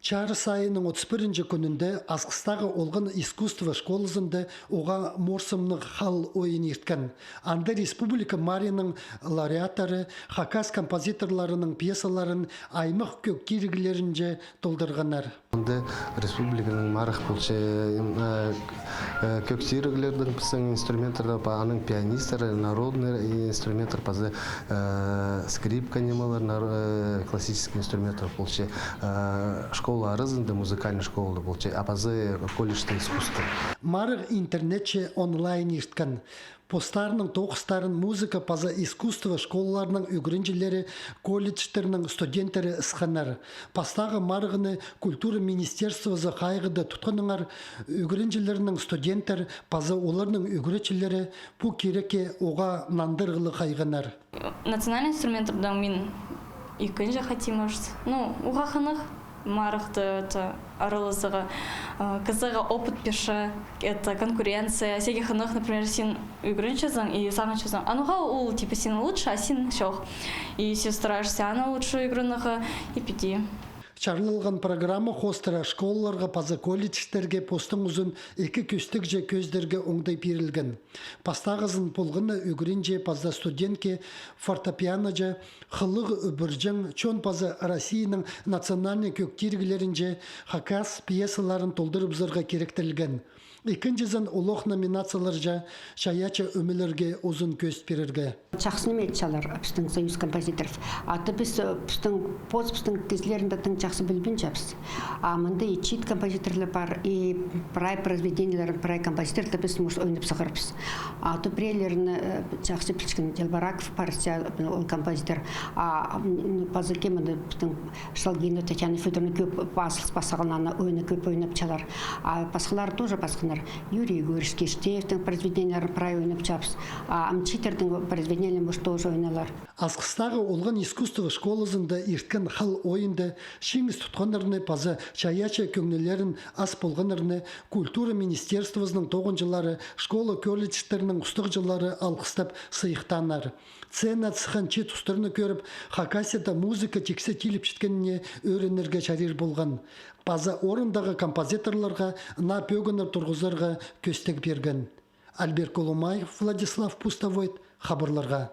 Чарыс айының 31 күнінде Асқыстағы олғын искусство школызында оға морсымның хал ойын ерткен. Анда республика Марияның лауреаттары Хакас композиторларының пьесаларын аймақ көк киргілерінже толдырғанар. Анда республиканың марық болчы көк киргілердің пісің инструменттері, аның пианистері, народный инструменттер, пазы скрипка немалар, классический инструменттер болчы. Школа арызында музыкальный школа болчы, а пазы колледжде искусство. Марық интернетче онлайн ерткен. Постарының тоқыстарын музыка паза искусство школаларының үгірінжілері, колледждерінің студенттері ысқанар. Пастағы марығыны культура министерствозы қайғыда тұтқыныңар үгірінжілерінің студенттер паза оларының үгіречілері бұ кереке оға нандырғылы қайғынар. Национальный инструменттердің мен екінші қатимашт. Оға қанық марықты аралызығы, қызыға опыт пеші, это конкуренция. Всяких ханах, например, син игрынчазан и самочазан. Ануха ул типа син лучше, а син шох. И все стараешься, она лучше игрынаха и пяти. Чарлылған программа хостера школаларға паза колледждерге постың ұзын екі көстік же көздерге оңдай берілген. Пастағызын полғыны үгірінже паза студентке фортепиано же қылығы үбіржің чон паза Россияның национальный көктергілерінже Хакас пьесаларын толдырып зырға керектілген. Екіншізін олық номинациялар жа шаяча өмілерге ұзын көз берерге. Жақсын метчалар біздің союз композиторов. Аты біз біздің кезлерінде жақсы білбен жапсы. Мында и чит композиторлар бар, и прай произведениялар, прай композиторлар біз мұш ойнап сығырбыз. Аты бірейлерін жақсы білшкен Делбараков бар, ол композитор. Базырке мұнда біздің Шалгина Татьяна Федоровна көп басығылнаны ойны көп ойнап чалар. Басқылар тоже басқынар. Юрий Егорович Кештеевтің произведенияларын прай ойнап жапсы. Амчитердің произведенияларын мұш тоже ойналар. Асқыстағы олған искусство школызында ерткен хал ойынды шеңіз тұтқанырны паза чаяча көңнелерін ас болғанырны культура министерствозының 9 жылары школа колледждерінің ұстық жылары алқыстап сыйықтанар. Цена цыхан чет ұстырны көріп, Хакасияда музыка тексе келіп жеткеніне өрінерге шарир болған. Паза орындағы композиторларға на пөгінір тұрғызарға көстек берген. Альберт Колумаев, Владислав Пустовойт, хабарларға.